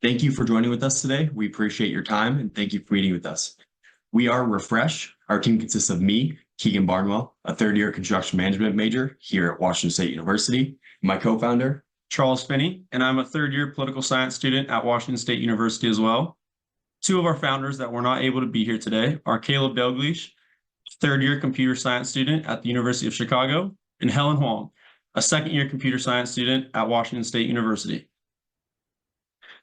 Thank you for joining with us today. We appreciate your time and thank you for meeting with us. We are REFRSH. Our team consists of me, Keegan Barnwell, a third-year construction management major here at Washington State University, my co-founder, Charles Finney, and I'm a third-year political science student at Washington State University as well. Two of our founders that were not able to be here today are Caleb Dalglish, third-year computer science student at the University of Chicago, and Helen Huang, a second-year computer science student at Washington State University.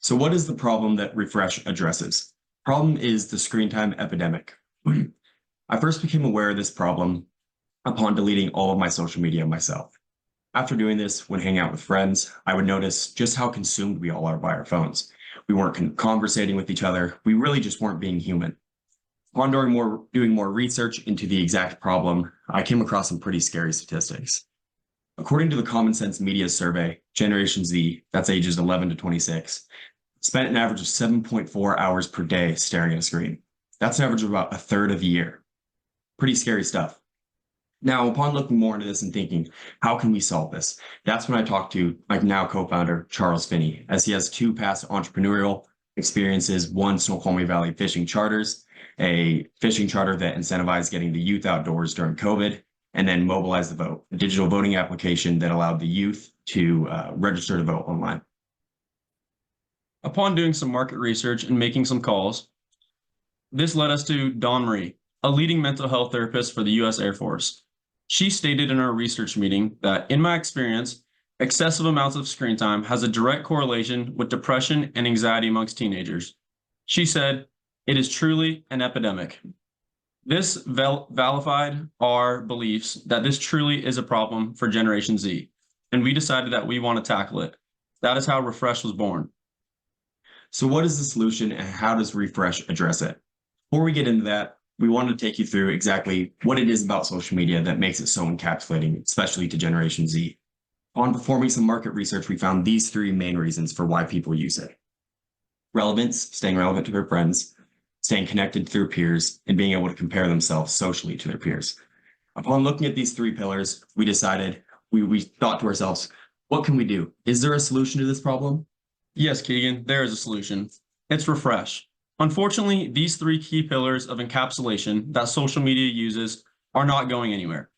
So what is the problem that REFRSH addresses? Problem is the screen time epidemic. I first became aware of this problem upon deleting all of my social media myself. After doing this, when hanging out with friends, I would notice just how consumed we all are by our phones. We weren't conversating with each other. We really just weren't being human. Upon doing more research into the exact problem, I came across some pretty scary statistics. According to the Common Sense Media Survey, Generation Z, that's ages 11 to 26, spent an average of 7.4 hours per day staring at a screen. That's an average of about a third of a year. Pretty scary stuff. Now, upon looking more into this and thinking, how can we solve this? That's when I talked to my now co-founder, Charles Finney, as he has two past entrepreneurial experiences, one Snoqualmie Valley Fishing Charters, a fishing charter that incentivized getting the youth outdoors during COVID, and then Mobilize the Vote, a digital voting application that allowed the youth to register to vote online. Upon doing some market research and making some calls, this led us to Dawn Marie, a leading mental health therapist for the U.S. Air Force. She stated in our research meeting that, in my experience, excessive amounts of screen time has a direct correlation with depression and anxiety amongst teenagers. She said, "It is truly an epidemic." This validated our beliefs that this truly is a problem for Generation Z, and we decided that we want to tackle it. That is how REFRSH was born. So what is the solution and how does REFRSH address it? Before we get into that, we wanted to take you through exactly what it is about social media that makes it so encapsulating, especially to Generation Z. On performing some market research, we found these three main reasons for why people use it. Relevance, staying relevant to their friends, staying connected to their peers, and being able to compare themselves socially to their peers. Upon looking at these three pillars, we decided, we thought to ourselves, what can we do? Is there a solution to this problem? Yes, Keegan, there is a solution. It's REFRSH. Unfortunately, these three key pillars of encapsulation that social media uses are not going anywhere.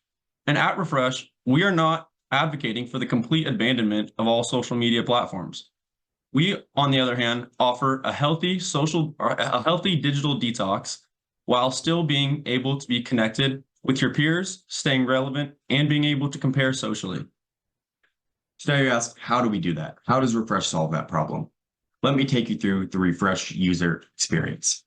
And at REFRSH, we are not advocating for the complete abandonment of all social media platforms. We, on the other hand, offer a healthy digital detox while still being able to be connected with your peers, staying relevant, and being able to compare socially. So now you ask, how do we do that? How does REFRSH solve that problem? Let me take you through the REFRSH user experience.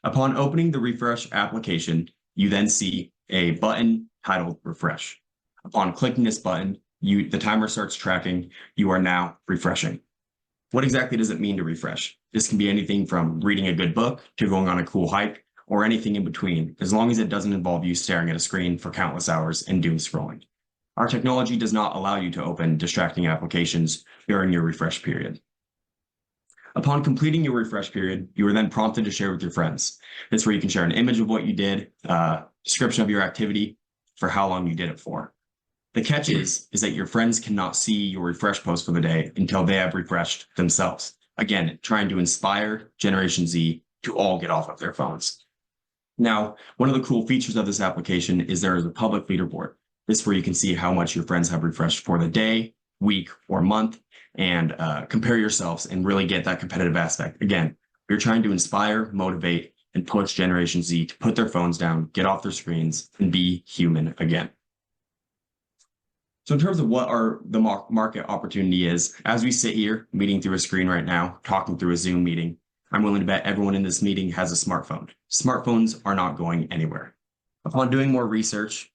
Upon opening the REFRSH application, you then see a button titled Refresh. Upon clicking this button, the timer starts tracking. You are now refreshing. What exactly does it mean to refresh? This can be anything from reading a good book to going on a cool hike or anything in between, as long as it doesn't involve you staring at a screen for countless hours and doom scrolling. Our technology does not allow you to open distracting applications during your refresh period. Upon completing your refresh period, you are then prompted to share with your friends. That's where you can share an image of what you did, description of your activity, for how long you did it for. The catch is that your friends cannot see your refresh post for the day until they have refreshed themselves. Again, trying to inspire Generation Z to all get off of their phones. Now, one of the cool features of this application is there is a public leaderboard. This is where you can see how much your friends have refreshed for the day, week, or month, and compare yourselves and really get that competitive aspect. Again, you're trying to inspire, motivate, and push Generation Z to put their phones down, get off their screens, and be human again. So in terms of what the market opportunity is, as we sit here meeting through a screen right now, talking through a Zoom meeting, I'm willing to bet everyone in this meeting has a smartphone. Smartphones are not going anywhere. Upon doing more research,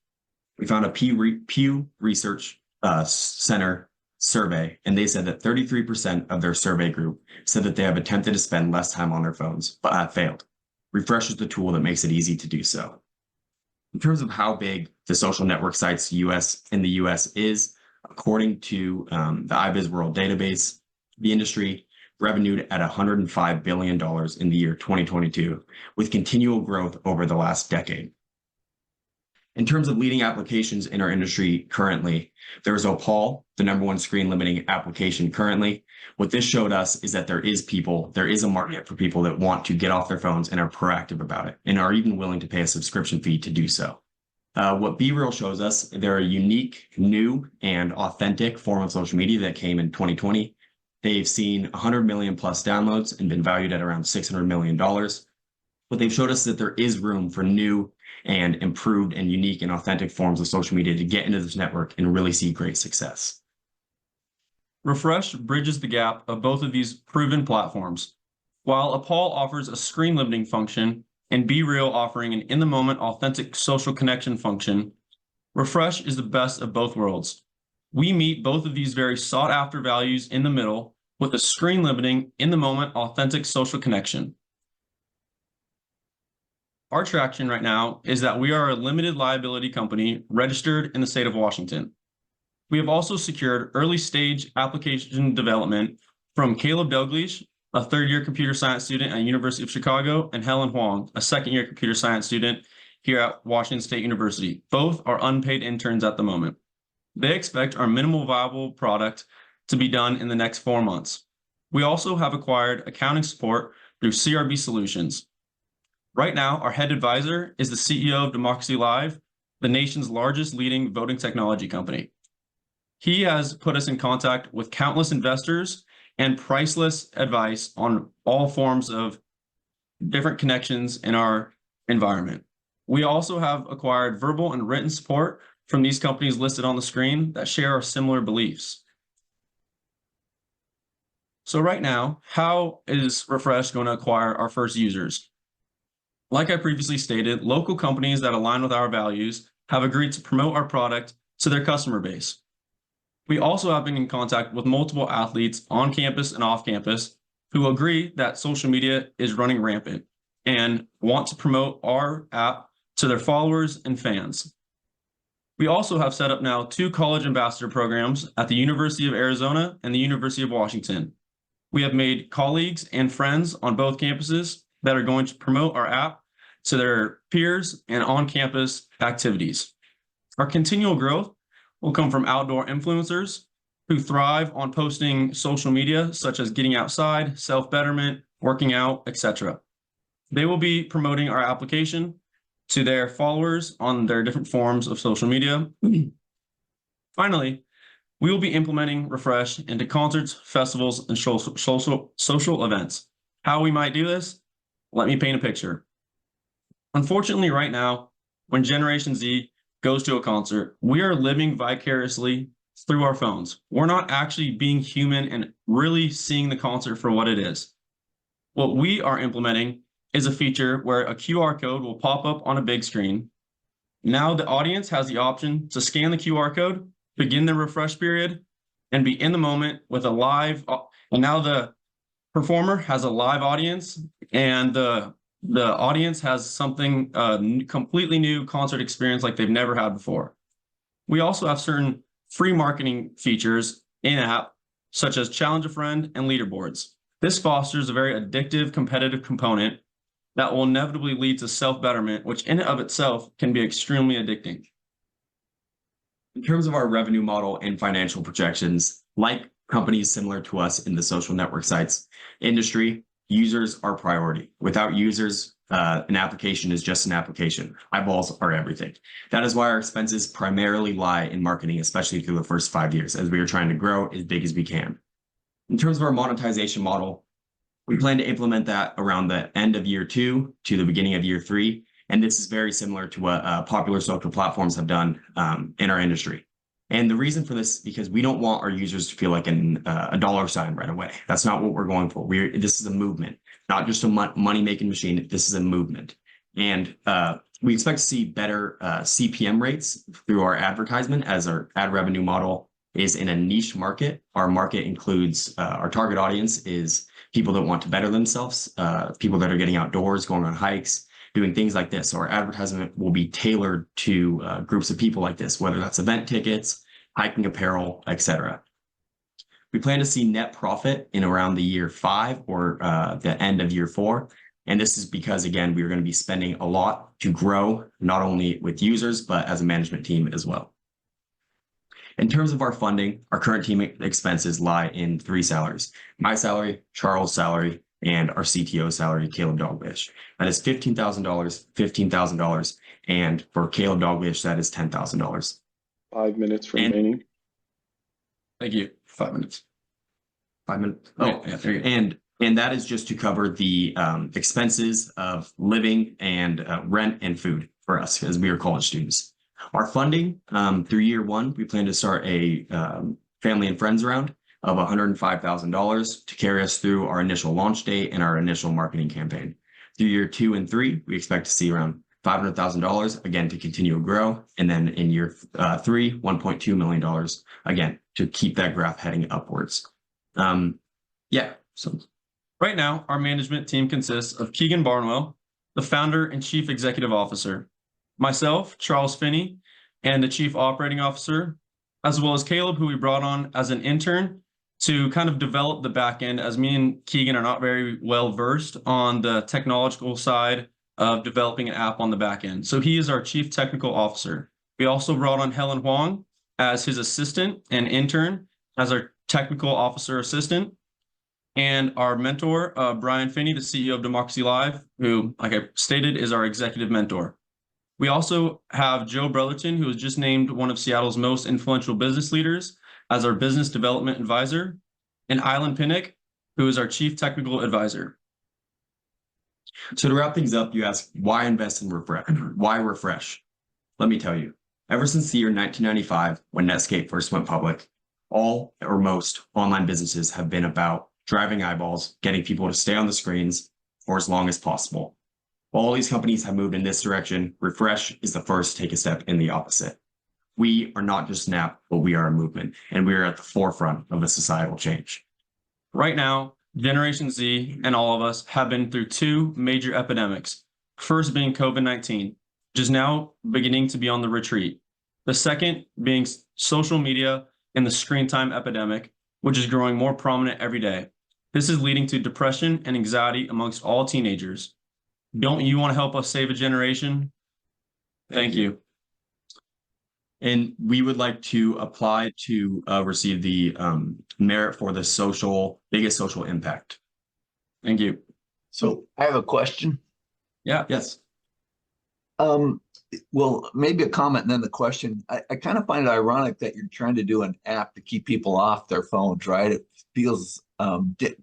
we found a Pew Research Center survey, and they said that 33% of their survey group said that they have attempted to spend less time on their phones, but have failed. REFRSH is the tool that makes it easy to do so. In terms of how big the social network sites in the US is, according to the IBIS World Database, the industry revenued at $105 billion in the year 2022, with continual growth over the last decade. In terms of leading applications in our industry currently, there's Opal, the #1 screen limiting application currently. What this showed us is that there is a market for people that want to get off their phones and are proactive about it and are even willing to pay a subscription fee to do so. What BeReal shows us, they're a unique, new, and authentic form of social media that came in 2020. They've seen 100 million plus downloads and been valued at around $600 million. But they've showed us that there is room for new and improved and unique and authentic forms of social media to get into this network and really see great success. REFRSH bridges the gap of both of these proven platforms. While Opal offers a screen limiting function and BeReal offering an in-the-moment authentic social connection function, REFRSH is the best of both worlds. We meet both of these very sought-after values in the middle with a screen limiting, in-the-moment authentic social connection. Our traction right now is that we are a limited liability company registered in the state of Washington. We have also secured early stage application development from Caleb Dalglish, a third-year computer science student at University of Chicago, and Helen Huang, a second-year computer science student here at Washington State University. Both are unpaid interns at the moment. They expect our minimal viable product to be done in the next 4 months. We also have acquired accounting support through CRB Solutions. Right now, our head advisor is the CEO of Democracy Live, the nation's largest leading voting technology company. He has put us in contact with countless investors and priceless advice on all forms of different connections in our environment. We also have acquired verbal and written support from these companies listed on the screen that share our similar beliefs. So right now, how is REFRSH going to acquire our first users? Like I previously stated, local companies that align with our values have agreed to promote our product to their customer base. We also have been in contact with multiple athletes on campus and off campus who agree that social media is running rampant and want to promote our app to their followers and fans. We also have set up now 2 college ambassador programs at the University of Arizona and the University of Washington. We have made colleagues and friends on both campuses that are going to promote our app to their peers and on-campus activities. Our continual growth will come from outdoor influencers who thrive on posting social media, such as getting outside, self-betterment, working out, etc. They will be promoting our application to their followers on their different forms of social media. Finally, we will be implementing REFRSH into concerts, festivals, and social events. How we might do this? Let me paint a picture. Unfortunately, right now, when Generation Z goes to a concert, we are living vicariously through our phones. We're not actually being human and really seeing the concert for what it is. What we are implementing is a feature where a QR code will pop up on a big screen. Now the audience has the option to scan the QR code, begin the refresh period, and be in the moment with a live, and now the performer has a live audience, and the audience has something completely new concert experience like they've never had before. We also have certain free marketing features in-app, such as Challenge a Friend and leaderboards. This fosters a very addictive competitive component that will inevitably lead to self-betterment, which in and of itself can be extremely addicting. In terms of our revenue model and financial projections, like companies similar to us in the social network sites industry, users are priority. Without users, an application is just an application. Eyeballs are everything. That is why our expenses primarily lie in marketing, especially through the first 5 years, as we are trying to grow as big as we can. In terms of our monetization model, we plan to implement that around the end of year 2 to the beginning of year 3. And this is very similar to what popular social platforms have done in our industry. And the reason for this is because we don't want our users to feel like a dollar sign right away. That's not what we're going for. This is a movement, not just a money-making machine. This is a movement. And we expect to see better CPM rates through our advertisement as our ad revenue model is in a niche market. Our market includes, our target audience is people that want to better themselves, people that are getting outdoors, going on hikes, doing things like this. So our advertisement will be tailored to groups of people like this, whether that's event tickets, hiking apparel, etc. We plan to see net profit in around the year 5 or the end of year 4. And this is because, again, we are going to be spending a lot to grow, not only with users, but as a management team as well. In terms of our funding, our current team expenses lie in 3 salaries: my salary, Charles' salary, and our CTO salary, Caleb Dogbish. That is $15,000, $15,000. And for Caleb Dogbish, that is $10,000. 5 minutes remaining. Thank you. 5 minutes. 5 minutes. Oh, Oh, yeah, there you go. and that is just to cover the expenses of living and rent and food for us as we are college students. Our funding through year 1, we plan to start a family and friends round of $105,000 to carry us through our initial launch date and our initial marketing campaign. Through year 2 and 3, we expect to see around $500,000 again to continue to grow, and then in year 3, $1.2 million again to keep that graph heading upwards. So Right now, our management team consists of Keegan Barnwell, the founder and chief executive officer, myself, Charles Finney, and the chief operating officer, as well as Caleb, who we brought on as an intern to kind of develop the back end, as me and Keegan are not very well versed on the technological side of developing an app on the back end. So he is our chief technical officer. We also brought on Helen Huang as his assistant and intern as our technical officer assistant. And our mentor, Brian Finney, the CEO of Democracy Live, who, like I stated, is our executive mentor. We also have Joe Brotherton, who was just named one of Seattle's most influential business leaders, as our business development advisor, and Island Pinnick, who is our chief technical advisor. to wrap things up, you ask, why invest in REFRSH? Why REFRSH? Let me tell you, ever since the year 1995, when Netscape first went public, all or most online businesses have been about driving eyeballs, getting people to stay on the screens for as long as possible. While all these companies have moved in this direction, REFRSH is the first to take a step in the opposite. We are not just Snap, but we are a movement, and we are at the forefront of a societal change. Right now, Generation Z and all of us have been through 2 major epidemics. First being COVID-19, which is now beginning to be on the retreat. The second being social media and the screen time epidemic, which is growing more prominent every day. This is leading to depression and anxiety amongst all teenagers. Don't you want to help us save a generation? Thank you. And we would like to apply to receive the merit for the biggest social impact. Thank you. So I have a question. Yeah. Yes. Well, maybe a comment and then the question. I kind of find it ironic that you're trying to do an app to keep people off their phones, right? It feels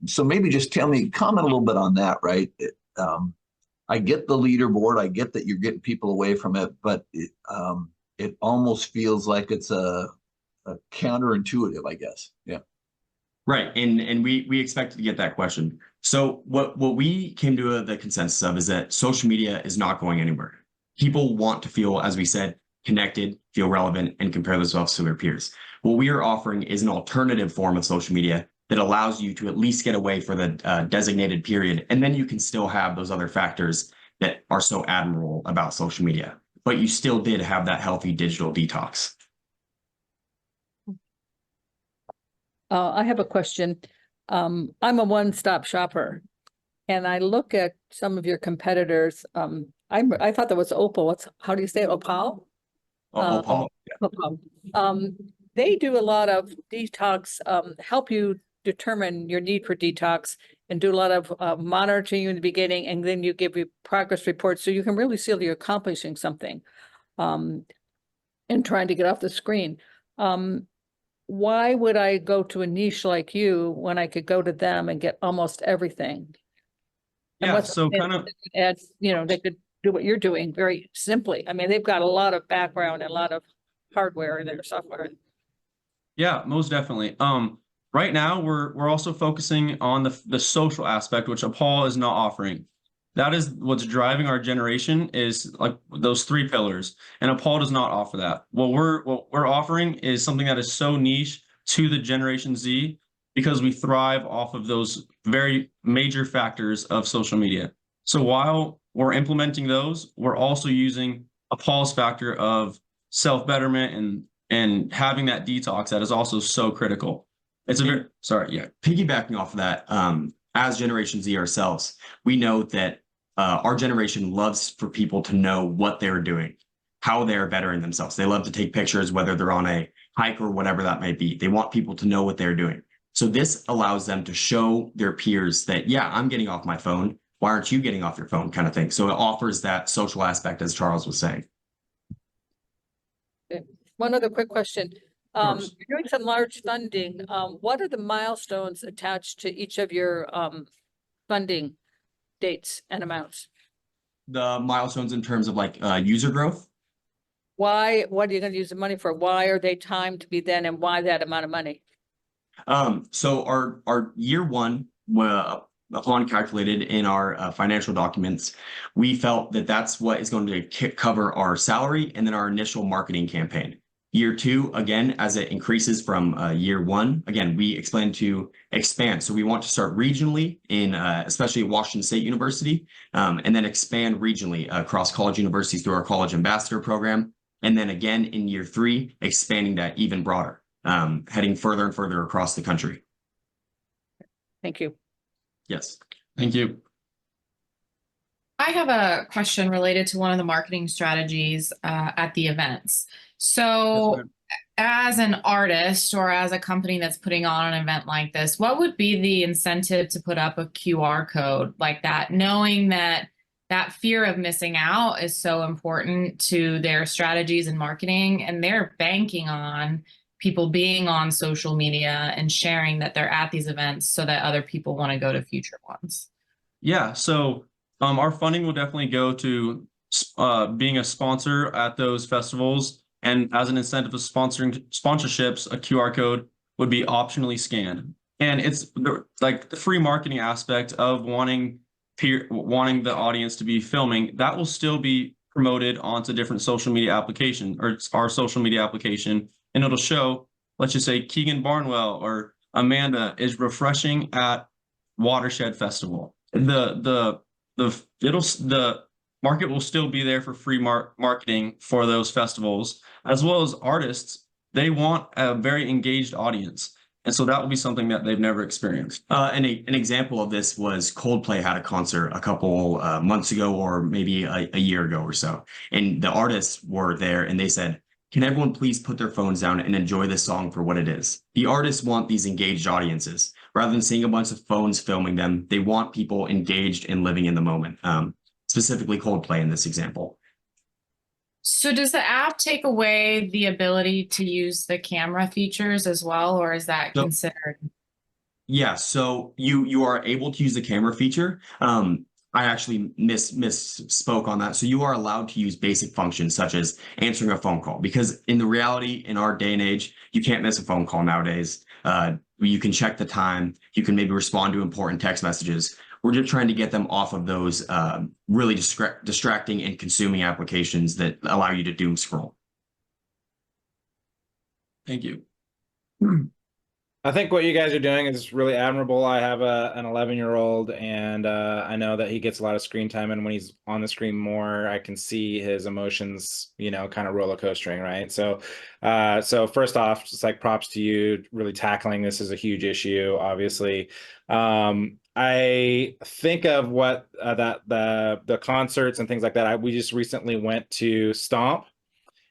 so maybe just comment a little bit on that, right? I get the leaderboard, I get that you're getting people away from it, but it almost feels like it's a counterintuitive, I guess. Yeah. Right. And we expected to get that question. So what we came to the consensus of is that social media is not going anywhere. People want to feel, as we said, connected, feel relevant, and compare themselves to their peers. What we are offering is an alternative form of social media that allows you to at least get away for the designated period. And then you can still have those other factors that are so admirable about social media. But you still did have that healthy digital detox. I have a question. I'm a one-stop shopper, and I look at some of your competitors. I thought that was Opal. How do you say it? Opal? Opal. Opal. They do a lot of detox, help you determine your need for detox and do a lot of monitoring in the beginning, and then you give you progress reports so you can really see that you're accomplishing something and trying to get off the screen. Why would I go to a niche like you when I could go to them and get almost everything? And Yeah, what's so kind of add, they could do what you're doing very simply. I mean, they've got a lot of background and a lot of hardware in their software. Yeah, most definitely. Right now we're also focusing on the social aspect, which Paul is not offering. That is what's driving our generation, is like those 3 pillars, and Paul does not offer that. What we're offering is something that is so niche to the Generation Z because we thrive off of those very major factors of social media. So while we're implementing those, we're also using Paul's factor of self-betterment and having that detox that is also so critical. It's a very, sorry, yeah. Piggybacking off of that, as Generation Z ourselves, we know that our generation loves for people to know what they're doing, how they're bettering themselves. They love to take pictures, whether they're on a hike or whatever that may be. They want people to know what they're doing. So this allows them to show their peers that, yeah, I'm getting off my phone. Why aren't you getting off your phone kind of thing? So it offers that social aspect, as Charles was saying. One other quick question. course. You're doing some large funding. What are the milestones attached to each of your funding dates and amounts? The milestones in terms of like user growth. Why, what are you gonna use the money for? Why are they timed to be then and why that amount of money? So our year one, upon calculated in our financial documents, we felt that that's what is going to cover our salary and then our initial marketing campaign. Year two, again, as it increases from year one, again, we plan to expand. So we want to start regionally in, especially at Washington State University, and then expand regionally across college universities through our college ambassador program. And then again, in year three, expanding that even broader, heading further and further across the country. Thank you. Yes. Thank you. I have a question related to one of the marketing strategies at the events. So as an artist or as a company that's putting on an event like this, what would be the incentive to put up a QR code like that, knowing that that fear of missing out is so important to their strategies and marketing, and they're banking on people being on social media and sharing that they're at these events so that other people want to go to future ones? Yeah, so our funding will definitely go to being a sponsor at those festivals. And as an incentive of sponsorships, a QR code would be optionally scanned. And it's like the free marketing aspect of wanting the audience to be filming, that will still be promoted onto different social media application, or our social media application. And it'll show, let's just say Keegan Barnwell or Amanda is refreshing at Watershed Festival. The market will still be there for free marketing for those festivals, as well as artists. They want a very engaged audience. And so that will be something that they've never experienced. And an example of this was Coldplay had a concert a couple months ago, or maybe a year ago or so. And the artists were there and they said, can everyone please put their phones down and enjoy this song for what it is? The artists want these engaged audiences. Rather than seeing a bunch of phones filming them, they want people engaged and living in the moment. Specifically Coldplay in this example. So does the app take away the ability to use the camera features as well, or is that considered? Yeah, so you are able to use the camera feature. I actually misspoke on that. So you are allowed to use basic functions such as answering a phone call, because in the reality, in our day and age, you can't miss a phone call nowadays. You can check the time. You can maybe respond to important text messages. We're just trying to get them off of those really distracting and consuming applications that allow you to doom scroll. Thank you. I think what you guys are doing is really admirable. I have an 11-year-old, and I know that he gets a lot of screen time. And when he's on the screen more, I can see his emotions, kind of roller coastering, right? So first off, just like props to you, really tackling this is a huge issue, obviously. I think of what the concerts and things like that. We just recently went to Stomp,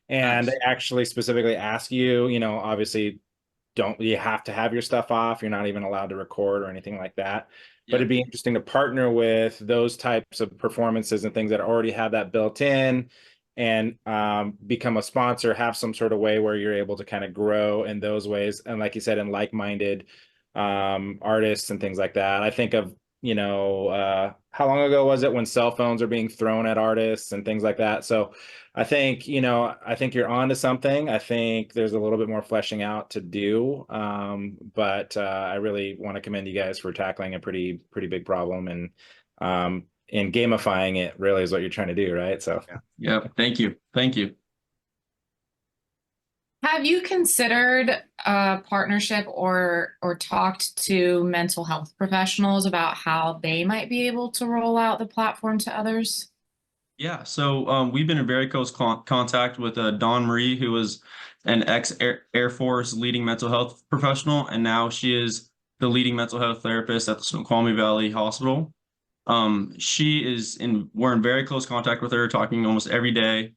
and Nice. they actually specifically ask you, obviously, don't you have to have your stuff off? You're not even allowed to record or anything like that. But it'd be interesting to partner with those types of performances and things that already have that built in, and become a sponsor, have some sort of way where you're able to kind of grow in those ways. And like you said, in like-minded artists and things like that. I think of, how long ago was it when cell phones are being thrown at artists and things like that? So I think you're onto something. I think there's a little bit more fleshing out to do. But I really want to commend you guys for tackling a pretty big problem, and gamifying it really is what you're trying to do, right? So Yeah. Thank you. Thank you. Have you considered a partnership or talked to mental health professionals about how they might be able to roll out the platform to others? Yeah, so we've been in very close contact with Dawn Marie, who was an ex-Air Force leading mental health professional, and now she is the leading mental health therapist at the Snoqualmie Valley Hospital. We're in very close contact with her, talking almost every day.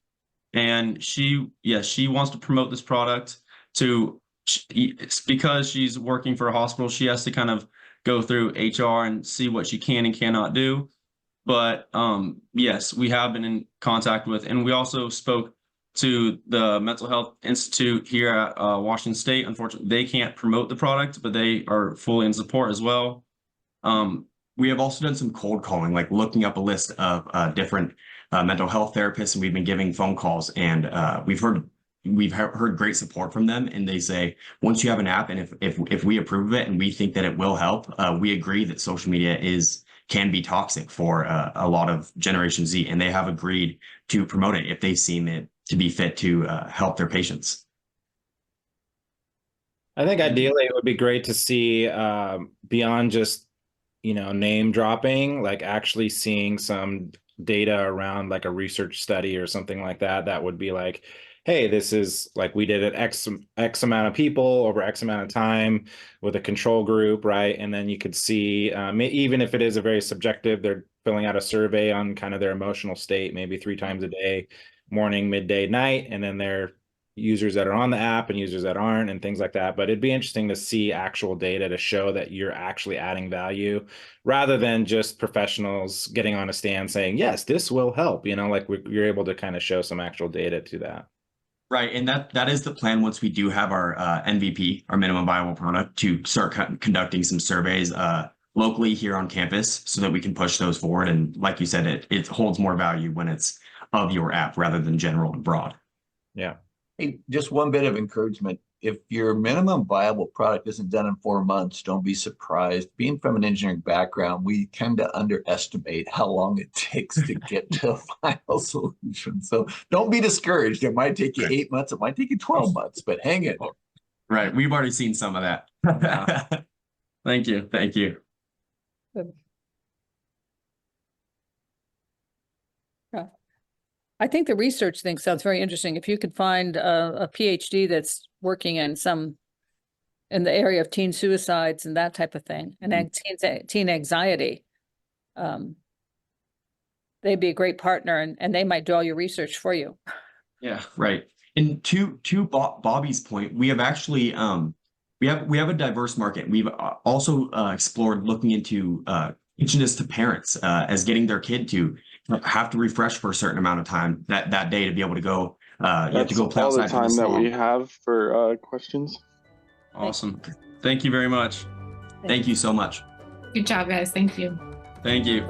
And she wants to promote this product it's because she's working for a hospital. She has to kind of go through HR and see what she can and cannot do. But yes, we have been in contact with, and we also spoke to the Mental Health Institute here at Washington State. Unfortunately, they can't promote the product, but they are fully in support as well. We have also done some cold calling, like looking up a list of different mental health therapists, and we've been giving phone calls, and we've heard great support from them. And they say, once you have an app, and if we approve of it and we think that it will help, we agree that social media can be toxic for a lot of Generation Z, and they have agreed to promote it if they seem it to be fit to help their patients. I think ideally it would be great to see beyond just name dropping, like actually seeing some data around like a research study or something like that. That would be like, hey, this is like we did it X amount of people over X amount of time with a control group, right? And then you could see, even if it is a very subjective, they're filling out a survey on kind of their emotional state, maybe 3 times a day, morning, midday, night, and then their users that are on the app and users that aren't and things like that. But it'd be interesting to see actual data to show that you're actually adding value rather than just professionals getting on a stand saying, yes, this will help, like you're able to kind of show some actual data to that. Right. And that is the plan once we do have our MVP, our minimum viable product, to start conducting some surveys locally here on campus so that we can push those forward. And like you said, it holds more value when it's of your app rather than general and broad. Yeah. Hey, just one bit of encouragement. If your minimum viable product isn't done in 4 months, don't be surprised. Being from an engineering background, we tend to underestimate how long it takes to get to a final solution. So don't be discouraged. It might take you 8 months. It might take you 12 months, but hang in there. Right. We've already seen some of that. Thank you. Thank you. I think the research thing sounds very interesting. If you could find a PhD that's working in the area of teen suicides and that type of thing, and teen anxiety, they'd be a great partner, and they might do all your research for you. Yeah, right. And to Bobby's point, we have actually we have a diverse market. We've also explored looking into teaching this to parents as getting their kid to have to refresh for a certain amount of time that day to be able to go. You have to go play all outside the for time that salon. we have for questions. Awesome. Thank you very much. Thank you so much. Good job, guys. Thank you. Thank you.